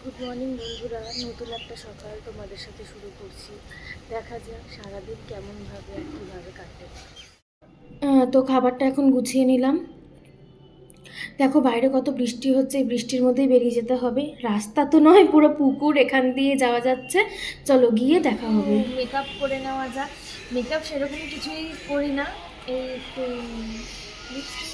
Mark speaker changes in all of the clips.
Speaker 1: Good morning বন্ধুরা, নতুন একটা সকাল তোমাদের সাথে শুরু করছি। দেখা যাক সারাদিন কেমনভাবে আর কীভাবে কাটে। তো খাবারটা এখন গুছিয়ে নিলাম। দেখো বাইরে কত বৃষ্টি হচ্ছে, এই বৃষ্টির মধ্যেই বেরিয়ে যেতে হবে। রাস্তা তো নয়, পুরো পুকুর, এখান দিয়ে যাওয়া যাচ্ছে। চলো গিয়ে দেখা হবে। মেকআপ করে নেওয়া যাক। মেকআপ সেরকম কিছুই করি না, এই একটু লিপস্টিক।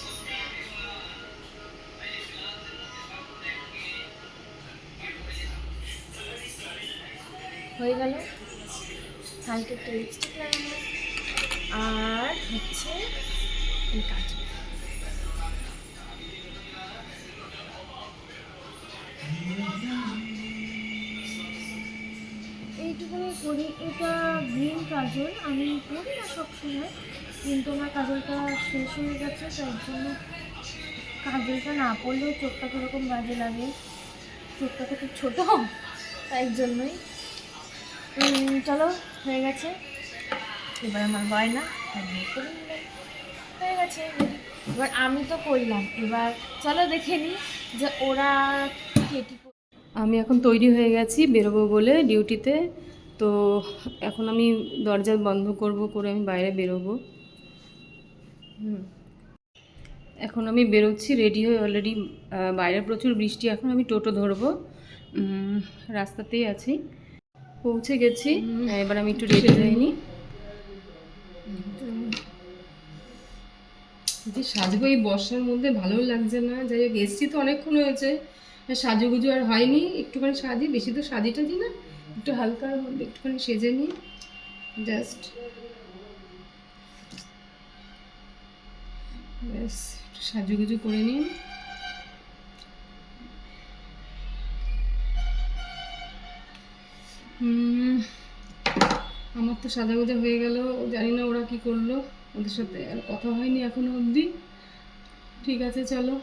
Speaker 1: হয়ে গেল, হালকা একটা লিপস্টিক লাগানো, আর হচ্ছে এই কাজল। এইটুকুনি করি, এটা গ্রিন কাজল, আমি করি না সবসময়, কিন্তু আমার কাজলটা শেষ হয়ে গেছে, তাই জন্য কাজলটা না পরলেও চোখটা কীরকম বাজে লাগে, চোখটা তো খুব ছোটো, তাই জন্যই। চলো হয়ে গেছে, এবার আমার গয়না করে নিলাম, হয়ে গেছে। এবার আমি তো করলাম, এবার চলো দেখে নিই যে ওরা কে কী।
Speaker 2: আমি এখন তৈরি হয়ে গেছি বেরোবো বলে ডিউটিতে। তো এখন আমি দরজা বন্ধ করে আমি বাইরে বেরোবো। এখন আমি বেরোচ্ছি রেডি হয়ে, অলরেডি বাইরে প্রচুর বৃষ্টি। এখন আমি টোটো ধরবো, রাস্তাতেই আছি, পৌঁছে গেছি। এবার আমি একটু রেডি হয়ে নিই, যে সাজবো এই বর্ষার মধ্যে ভালো লাগছে না। যাই হোক এসছি তো অনেকক্ষণ হয়েছে, সাজুগুজু আর হয়নি। একটুখানি সাজি, বেশি তো সাজি টাজি না, একটু হালকার মধ্যে একটুখানি সেজে নিই জাস্ট, ব্যাস একটু সাজুগুজু করে নিই। আমার তো সাজাগোজা হয়ে গেল, জানি না ওরা কি করলো, ওদের সাথে আর কথা হয়নি এখনো অবধি। ঠিক আছে চলো।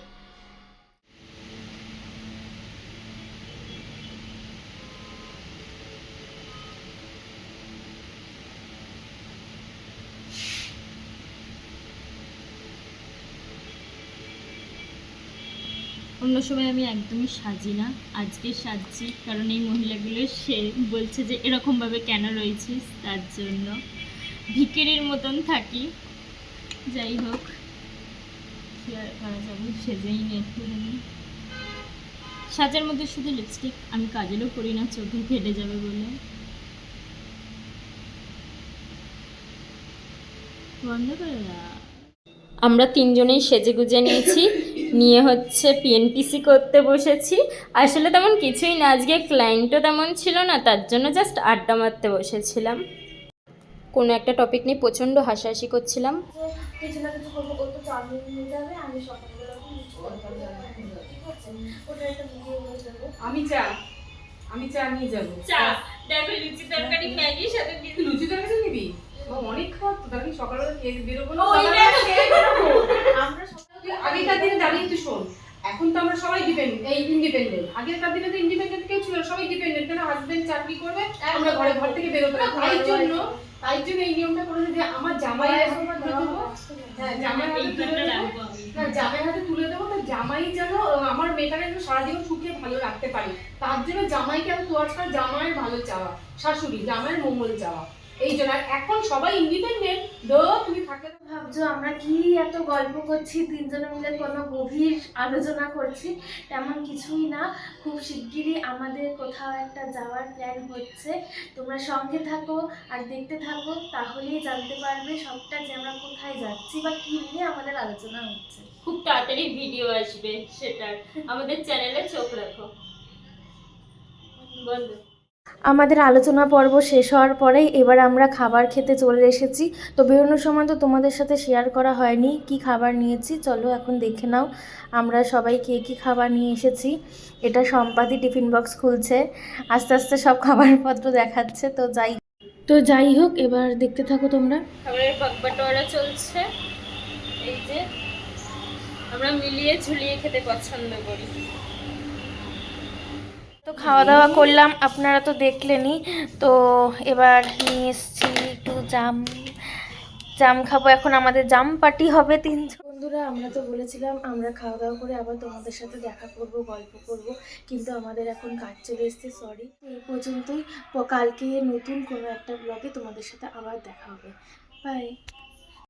Speaker 3: অন্য সময় আমি একদমই সাজি না, আজকে সাজছি কারণ এই মহিলাগুলো সে বলছে যে এরকমভাবে কেন রয়েছিস, তার জন্য ভিখারির মতন থাকি। যাই হোক, কি আর করা যাবে, সেজেই নি একটুখানি। সাজার মধ্যে শুধু লিপস্টিক, আমি কাজলও করি না, চোখে ফেটে যাবে বলে। বন্ধ করে দাও। আমরা তিনজনেই সেজে গুজে নিয়েছি, নিয়ে হচ্ছে পিএনপিসি করতে বসেছি। আসলে তেমন কিছুই না, আজকে ক্লায়েন্টও তেমন ছিল না, তার জন্য জাস্ট আড্ডা মারতে বসেছিলাম। কোনো একটা টপিক নিয়ে প্রচণ্ড হাসাহাসি করছিলাম।
Speaker 1: কিছু না কিছু করবো, ও তো চাউমিন নিয়ে যাবে, আমি সকালবেলা ওটা একটা ভিডিও করে দেবো।
Speaker 2: আমি চা নিয়ে যাবো।
Speaker 3: চা দেখো, লুচি তরকারি ম্যাগির সাথে
Speaker 2: লুচি তরকারি নিবি? অনেক খাওয়া তো, তাহলে সকালবেলা খেয়ে বেরোবো না।
Speaker 1: আমরা
Speaker 2: আগেকার দিনে দাঁড়িয়ে তুই শোন, এখন তো আমরা সবাই ইন্ডিপেন্ডেন্ট। আগেকার দিনে তো ইন্ডিপেন্ডেন্ট কেউ ছিল, সবাই ডিপেন্ডেন্ট। কেন হাজবেন্ড চাকরি করবে, আমরা ঘর থেকে বেরোবো না। তাই জন্য এই নিয়মটা করেছে যে আমার জামাই জামাই হাতে তুলে দেবো, তো জামাই যেন আমার মেয়েটাকে সারা জীবন সুখে ভালো রাখতে পারি, তার জন্য জামাইকে আমি তোয়াজ করা, জামাইয়ের ভালো চাওয়া, শাশুড়ি জামাইয়ের মঙ্গল চাওয়া, এই জন্য। আর এখন সবাই ইন্ডিপেন্ডেন্ট, তুমি থাকলে।
Speaker 1: ভাবছো আমরা কি এত গল্প করছি, তিনজনে মিলে কোনো গভীর আলোচনা করছি, তেমন কিছুই না। খুব শিগগিরই আমাদের কোথাও একটা যাওয়ার প্ল্যান হচ্ছে, তোমরা সঙ্গে থাকো আর দেখতে থাকো, তাহলেই জানতে পারবে সবটা, যে আমরা কোথায় যাচ্ছি বা কী নিয়ে আমাদের আলোচনা হচ্ছে।
Speaker 3: খুব তাড়াতাড়ি ভিডিও আসবে সেটার, আমাদের চ্যানেলে চোখ রাখো। বন্ধ।
Speaker 1: আমাদের আলোচনা পর্ব শেষ হওয়ার পরেই এবার আমরা খাবার খেতে চলে এসেছি। তো বেরোনোর সময় তো তোমাদের সাথে শেয়ার করা হয়নি কি খাবার নিয়েছি, চলো এখন দেখে নাও আমরা সবাই কে কী খাবার নিয়ে এসেছি। এটা সম্পাদি টিফিন বক্স খুলছে, আস্তে আস্তে সব খাবারপত্র দেখাচ্ছে। তো যাই হোক, এবার দেখতে থাকো তোমরা।
Speaker 3: খাবারের বাগবাটোয়ারা চলছে, এই যে আমরা মিলিয়ে ঝুলিয়ে খেতে পছন্দ করি।
Speaker 1: তো খাওয়া দাওয়া করলাম, আপনারা তো দেখলেনই। তো এবার নিয়ে এসেছি একটু জাম খাবো, এখন আমাদের জাম পার্টি হবে তিনজন। বন্ধুরা, আমরা তো বলেছিলাম আমরা খাওয়া দাওয়া করে আবার তোমাদের সাথে দেখা করব, গল্প করব, কিন্তু আমাদের এখন কাজ চলে এসেছে, সরি। এই পর্যন্তই। কালকে নতুন কোনো একটা ব্লগে তোমাদের সাথে আবার দেখা হবে। বাই।